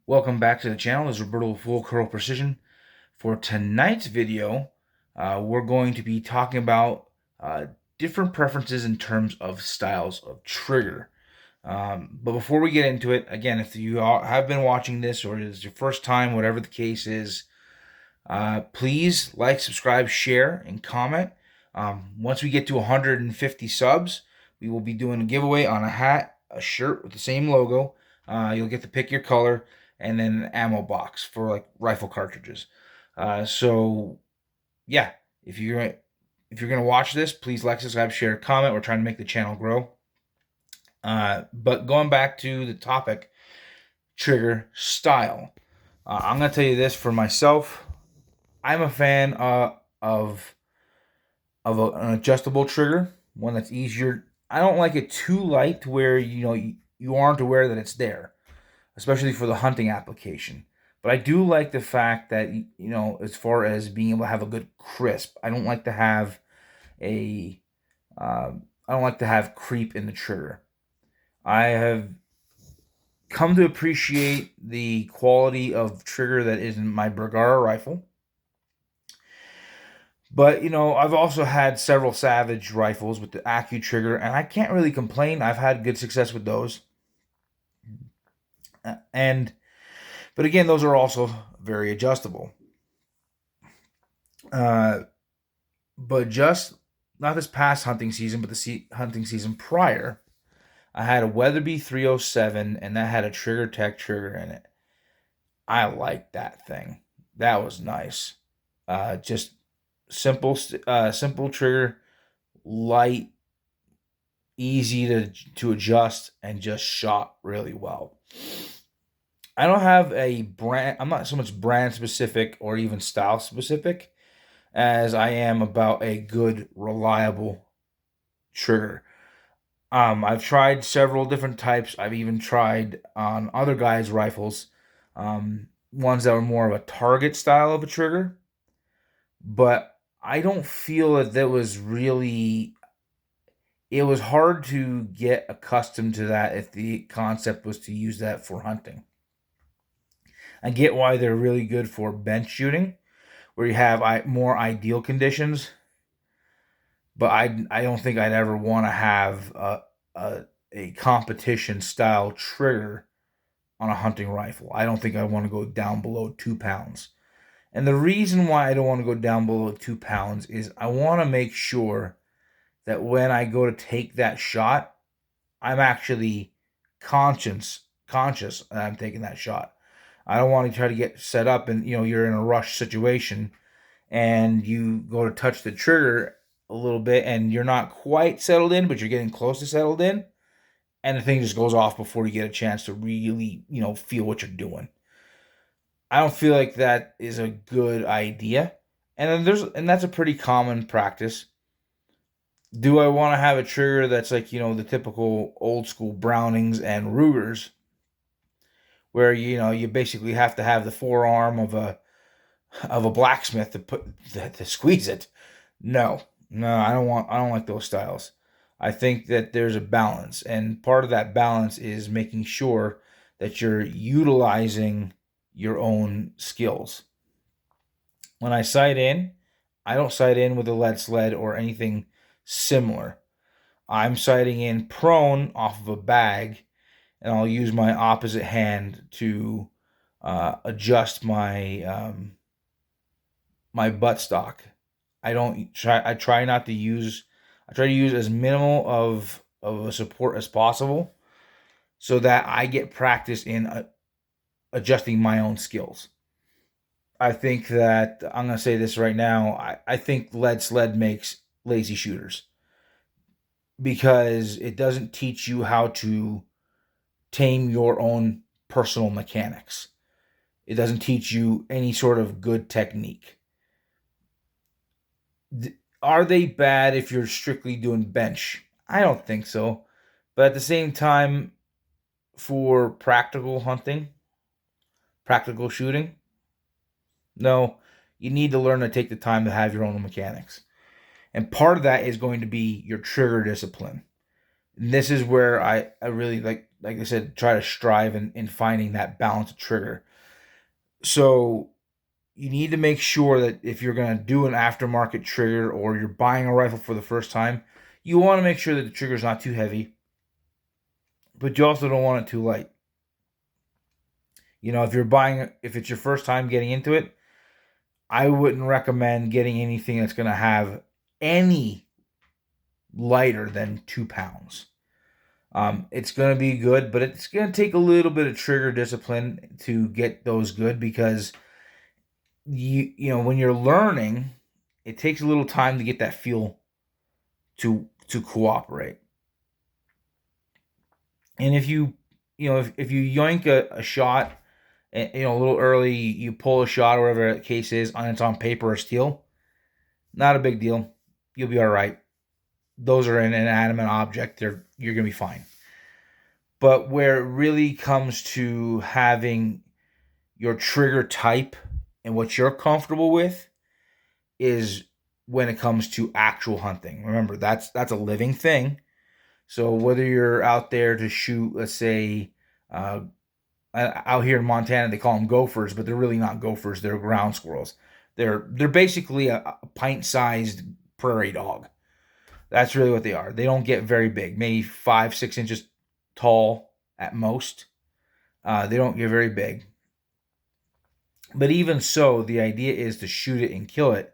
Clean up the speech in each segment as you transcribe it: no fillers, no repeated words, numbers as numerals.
Welcome back to the channel. This is Roberto Full Curl Precision. For tonight's video, we're going to be talking about different preferences in terms of styles of trigger. But before we get into it, again, if you have been watching this or it is your first time, whatever the case is, please like, subscribe, share, and comment. Once we get to 150 subs, we will be doing a giveaway on a hat, a shirt with the same logo. You'll get to pick your color and then an ammo box for like rifle cartridges. So yeah, if you're gonna watch this, please like, subscribe, share, comment. We're trying to make the channel grow. But going back to the topic, trigger style. I'm gonna tell you this for myself. I'm a fan an adjustable trigger, one that's easier. I don't like it too light to where you aren't aware that it's there, especially for the hunting application. But I do like the fact that as far as being able to have a good crisp, a I don't like to have creep in the trigger. I have come to appreciate the quality of trigger that is in my Bergara rifle. But I've also had several Savage rifles with the Accu trigger, and I can't really complain. I've had good success with those. And but again, those are also very adjustable. But just not this past hunting season, but the hunting season prior, I had a Weatherby 307, and that had a Trigger Tech trigger in it. I liked that thing. That was nice. Just simple trigger, light, easy to adjust, and just shot really well. I don't have a brand. I'm not so much brand specific or even style specific as I am about a good, reliable trigger. I've tried several different types. I've even tried on other guys' rifles, ones that were more of a target style of a trigger. But I don't feel that was really. It was hard to get accustomed to that if the concept was to use that for hunting. I get why they're really good for bench shooting, where you have more ideal conditions. But I don't think I'd ever want to have a competition style trigger on a hunting rifle. I don't think I want to go down below 2 pounds. And the reason why I don't want to go down below 2 pounds is I want to make sure that when I go to take that shot, I'm actually conscious that I'm taking that shot. I don't want to try to get set up and you're in a rush situation and you go to touch the trigger a little bit and you're not quite settled in, but you're getting close to settled in, and the thing just goes off before you get a chance to really, feel what you're doing. I don't feel like that is a good idea. And that's a pretty common practice. Do I want to have a trigger that's like, the typical old school Brownings and Rugers where you basically have to have the forearm of a blacksmith to squeeze it? No, I don't like those styles. I think that there's a balance, and part of that balance is making sure that you're utilizing your own skills. When I sight in, I don't sight in with a lead sled or anything similar. I'm sighting in prone off of a bag, and I'll use my opposite hand to adjust my buttstock. I try not to use. I try to use as minimal of a support as possible, so that I get practice in adjusting my own skills. I think that I'm gonna say this right now. I think lead sled makes lazy shooters because it doesn't teach you how to tame your own personal mechanics. It doesn't teach you any sort of good technique. Are they bad if you're strictly doing bench? I don't think so. But at the same time, for practical hunting, practical shooting, no, you need to learn to take the time to have your own mechanics. And part of that is going to be your trigger discipline. And this is where I really like I said, try to strive in finding that balanced trigger. So you need to make sure that if you're going to do an aftermarket trigger or you're buying a rifle for the first time, you want to make sure that the trigger is not too heavy, but you also don't want it too light. If it's your first time getting into it, I wouldn't recommend getting anything that's going to have any lighter than 2 pounds. It's going to be good, but it's going to take a little bit of trigger discipline to get those good because when you're learning, it takes a little time to get that feel to cooperate. And if if you yoink a shot, and a little early, you pull a shot, or whatever the case is, and it's on paper or steel, not a big deal. You'll be all right. Those are an inanimate object. You're gonna be fine. But where it really comes to having your trigger type and what you're comfortable with is when it comes to actual hunting. Remember, that's a living thing. So whether you're out there to shoot, let's say, out here in Montana, they call them gophers, but they're really not gophers. They're ground squirrels. They're basically a pint-sized prairie dog. That's really what they are. They don't get very big, maybe 5-6 inches tall at most. They don't get very big. But even so, the idea is to shoot it and kill it,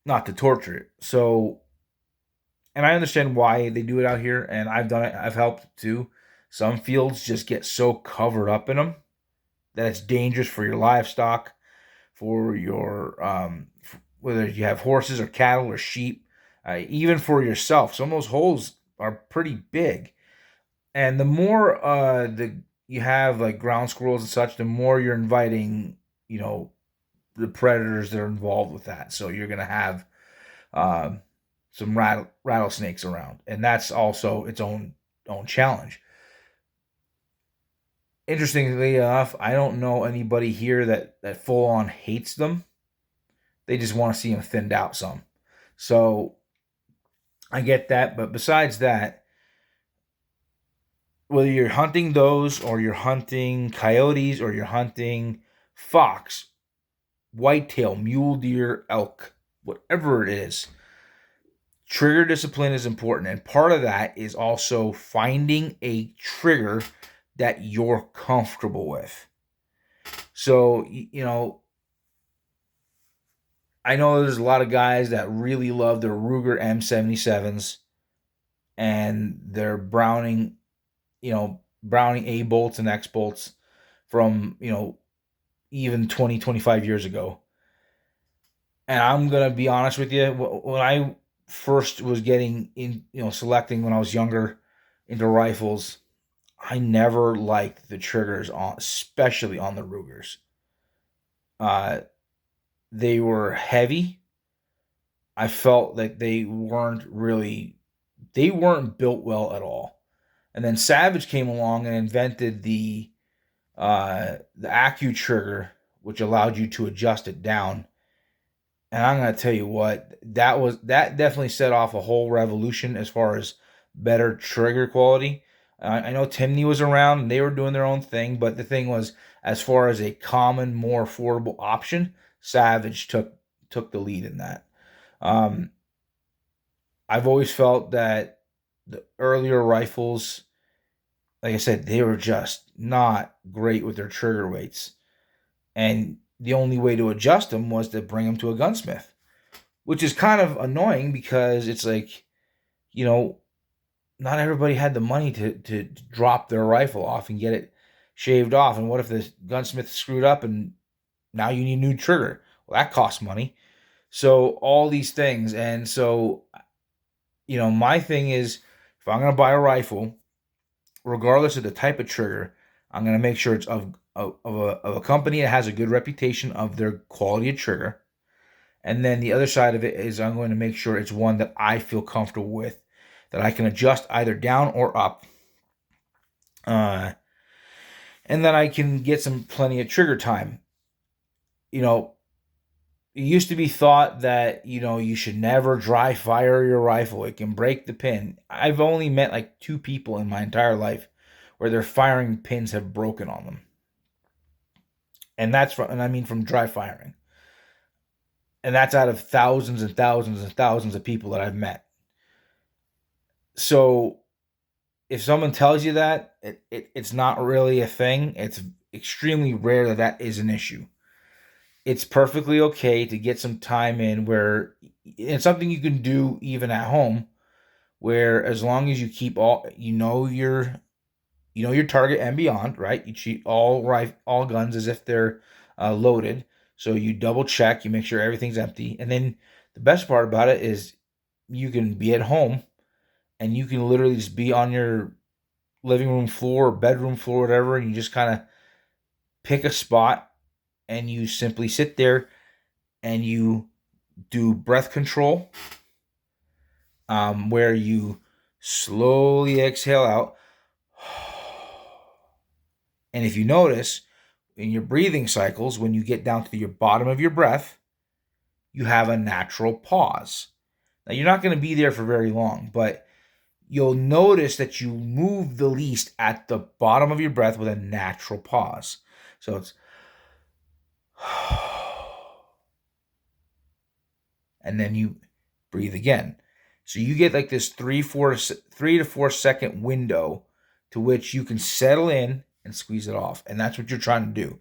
not to torture it. So, and I understand why they do it out here, and I've done it. I've helped too. Some fields just get so covered up in them that it's dangerous for your livestock, for your whether you have horses or cattle or sheep, even for yourself. Some of those holes are pretty big, and the more you have like ground squirrels and such, the more you're inviting, the predators that are involved with that. So you're gonna have some rattlesnakes around, and that's also its own challenge. Interestingly enough, I don't know anybody here that full on hates them. They just want to see them thinned out some. So I get that, but besides that, whether you're hunting those or you're hunting coyotes or you're hunting fox, whitetail, mule deer, elk, whatever it is, trigger discipline is important. And part of that is also finding a trigger that you're comfortable with. So, I know there's a lot of guys that really love their Ruger M77s and their Browning A bolts and X bolts from, even 20, 25 years ago. And I'm going to be honest with you, when I first was getting in, selecting when I was younger into rifles, I never liked the triggers on, especially on the Rugers. They were heavy. I felt like they weren't built well at all. And then Savage came along and invented the Accu trigger, which allowed you to adjust it down. And I'm gonna tell you what, that definitely set off a whole revolution as far as better trigger quality. I know Timney was around and they were doing their own thing, but the thing was, as far as a common, more affordable option, Savage took the lead in that. I've always felt that the earlier rifles, like I said, they were just not great with their trigger weights. And the only way to adjust them was to bring them to a gunsmith, which is kind of annoying because it's like, not everybody had the money to drop their rifle off and get it shaved off. And what if the gunsmith screwed up and now you need a new trigger? Well, that costs money. So all these things. And so, my thing is, if I'm going to buy a rifle, regardless of the type of trigger, I'm going to make sure it's of a company that has a good reputation of their quality of trigger. And then the other side of it is I'm going to make sure it's one that I feel comfortable with, that I can adjust either down or up. And then I can get plenty of trigger time. it used to be thought that, you should never dry fire your rifle. It can break the pin. I've only met like 2 people in my entire life where their firing pins have broken on them. And I mean from dry firing. And that's out of thousands and thousands and thousands of people that I've met. So if someone tells you that, it's not really a thing. It's extremely rare that is an issue. It's perfectly okay to get some time in where it's something you can do even at home, where as long as you keep your target and beyond, right? You treat all guns as if they're loaded. So you double check, you make sure everything's empty, and then the best part about it is you can be at home and you can literally just be on your living room floor or bedroom floor, whatever, and you just kind of pick a spot and you simply sit there and you do breath control, where you slowly exhale out. And if you notice in your breathing cycles, when you get down to your bottom of your breath, you have a natural pause. Now, you're not going to be there for very long, but you'll notice that you move the least at the bottom of your breath with a natural pause. So it's and then you breathe again. So you get like this 3 to 4 second window to which you can settle in and squeeze it off. And that's what you're trying to do.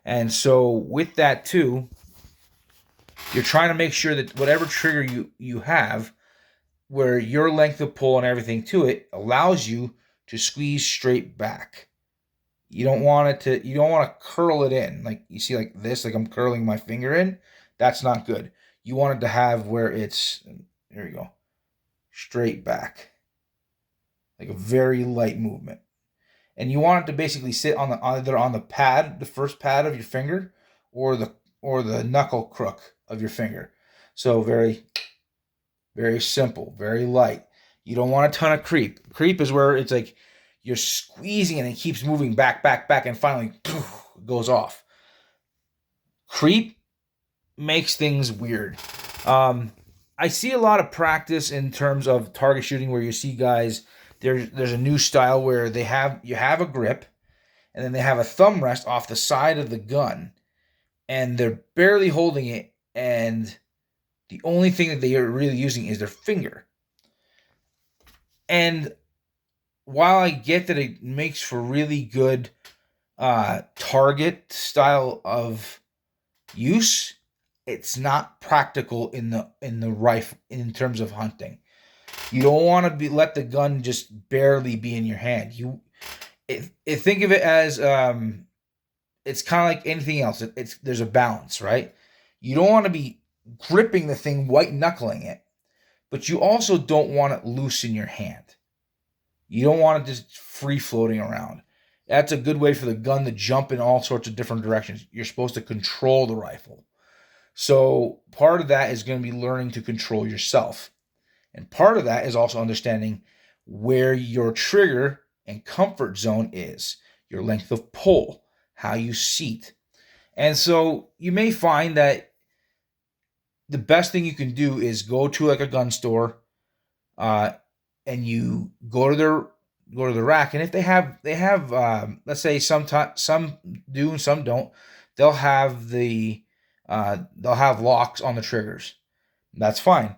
And so with that too, you're trying to make sure that whatever trigger you have, where your length of pull and everything to it allows you to squeeze straight back. You don't want to curl it in. Like you see like this, like I'm curling my finger in. That's not good. You want it to have where it's, there you go, straight back. Like a very light movement. And you want it to basically sit either on the pad, the first pad of your finger, or the knuckle crook of your finger. So very, very simple, very light. You don't want a ton of creep. Creep is where it's like you're squeezing and it keeps moving back, and finally goes off. Creep makes things weird. I see a lot of practice in terms of target shooting where you see guys, there's a new style where you have a grip and then they have a thumb rest off the side of the gun and they're barely holding it, and the only thing that they are really using is their finger. And while I get that it makes for really good target style of use, it's not practical in the rifle in terms of hunting. You don't want to let the gun just barely be in your hand. Think of it as it's kind of like anything else. There's a balance, right? You don't want to be gripping the thing, white knuckling it, but you also don't want it loose in your hand. You don't want it just free floating around. That's a good way for the gun to jump in all sorts of different directions. You're supposed to control the rifle. So part of that is going to be learning to control yourself. And part of that is also understanding where your trigger and comfort zone is, your length of pull, how you seat. And so you may find that the best thing you can do is go to like a gun store, and you go to the rack, and if they have let's say some do and some don't, they'll have locks on the triggers. That's fine.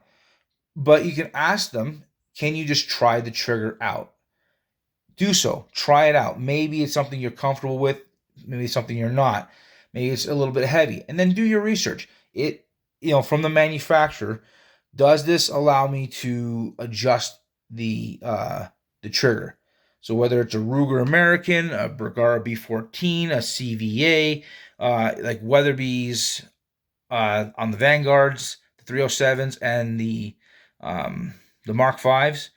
But you can ask them, can you just try the trigger out? Do so. Try it out. Maybe it's something you're comfortable with. Maybe it's something you're not. Maybe it's a little bit heavy. And then do your research. From the manufacturer, does this allow me to adjust the trigger? So whether it's a Ruger American, a Bergara B14, a CVA, like Weatherby's on the Vanguards, the 307s, and the Mark V's,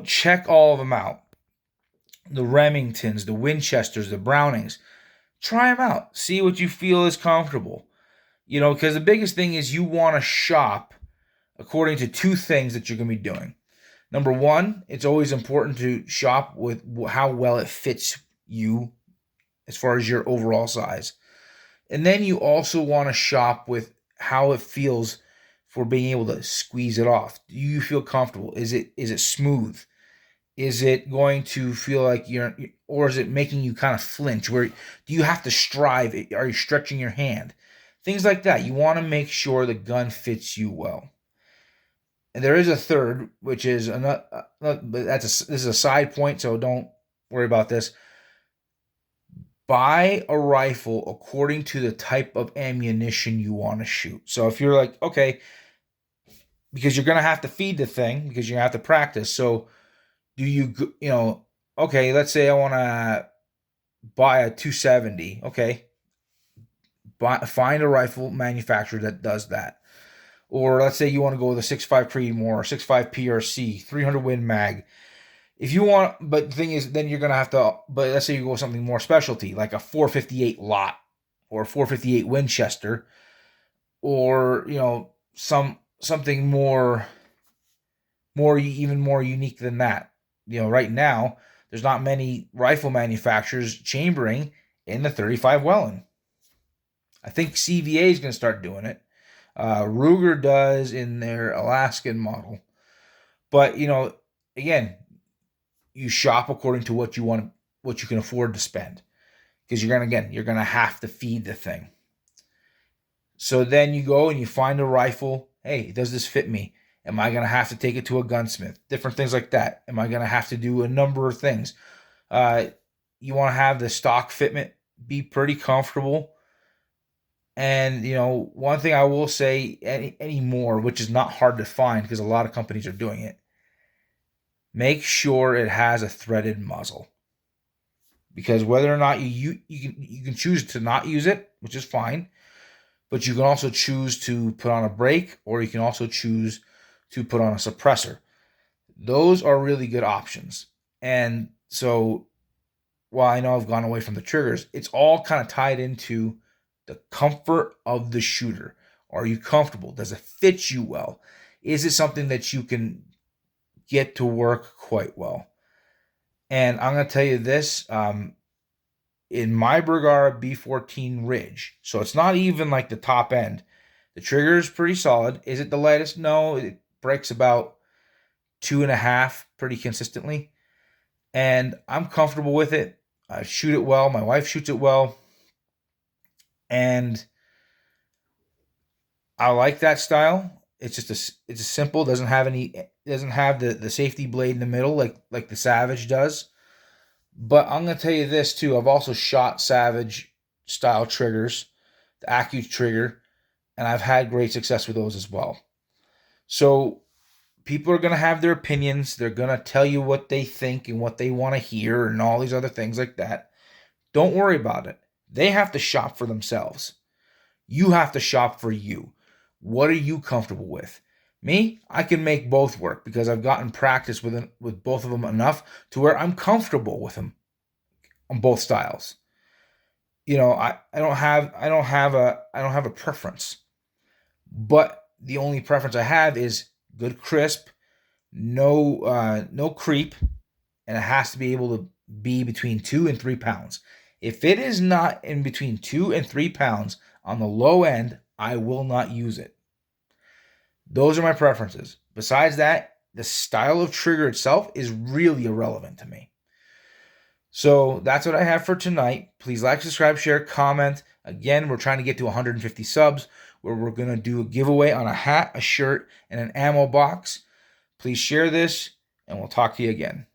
check all of them out. The Remingtons, the Winchesters, the Brownings, try them out. See what you feel is comfortable. Because the biggest thing is you want to shop according to 2 things that you're going to be doing. Number 1, it's always important to shop with how well it fits you as far as your overall size. And then you also want to shop with how it feels for being able to squeeze it off. Do you feel comfortable? Is it smooth? Is it going to feel like or is it making you kind of flinch? Where do you have to strive? Are you stretching your hand? Things like that. You want to make sure the gun fits you well. And there is a third, which is another, but this is a side point, so don't worry about this. Buy a rifle according to the type of ammunition you want to shoot. So if you're like, okay, because you're gonna have to feed the thing because you have to practice. So do you okay, let's say I want to buy a 270. Okay, find a rifle manufacturer that does that. Or let's say you want to go with a 6.5 Creedmoor or 6.5 PRC, 300 Win Mag. If you want, but the thing is, then you're gonna have to. But let's say you go with something more specialty, like a 458 Lot or a 458 Winchester, or something even more unique than that. Right now there's not many rifle manufacturers chambering in the 35 Wellin. I think CVA is going to start doing it. Ruger does in their Alaskan model. But again, you shop according to what you can afford to spend, because you're gonna have to feed the thing. So then you go and you find a rifle. Hey, does this fit me? Am I gonna have to take it to a gunsmith? Different things like that. Am I gonna have to do a number of things? You want to have the stock fitment be pretty comfortable. And one thing I will say anymore, which is not hard to find because a lot of companies are doing it, make sure it has a threaded muzzle. Because whether or not you can choose to not use it, which is fine, but you can also choose to put on a brake, or you can also choose to put on a suppressor. Those are really good options. And so while I know I've gone away from the triggers, it's all kind of tied into the comfort of the shooter. Are you comfortable? Does it fit you well? Is it something that you can get to work quite well? And I'm going to tell you this, in my Bergara B14 Ridge, so it's not even like the top end, the trigger is pretty solid. Is it the lightest? No, it breaks about 2.5 pretty consistently. And I'm comfortable with it. I shoot it well. My wife shoots it well. And I like that style. It's just it's simple. Doesn't have the safety blade in the middle like the Savage does. But I'm gonna tell you this too. I've also shot Savage style triggers, the Accu trigger, and I've had great success with those as well. So people are gonna have their opinions. They're gonna tell you what they think and what they want to hear and all these other things like that. Don't worry about it. They have to shop for themselves. You have to shop for you. What are you comfortable with? Me, I can make both work because I've gotten practice with both of them enough to where I'm comfortable with them on both styles. I don't have a preference. But the only preference I have is good crisp, no creep, and it has to be able to be between 2 and 3 pounds. If it is not in between 2 and 3 pounds on the low end, I will not use it. Those are my preferences. Besides that, the style of trigger itself is really irrelevant to me. So that's what I have for tonight. Please like, subscribe, share, comment. Again, we're trying to get to 150 subs, where we're going to do a giveaway on a hat, a shirt, and an ammo box. Please share this, and we'll talk to you again.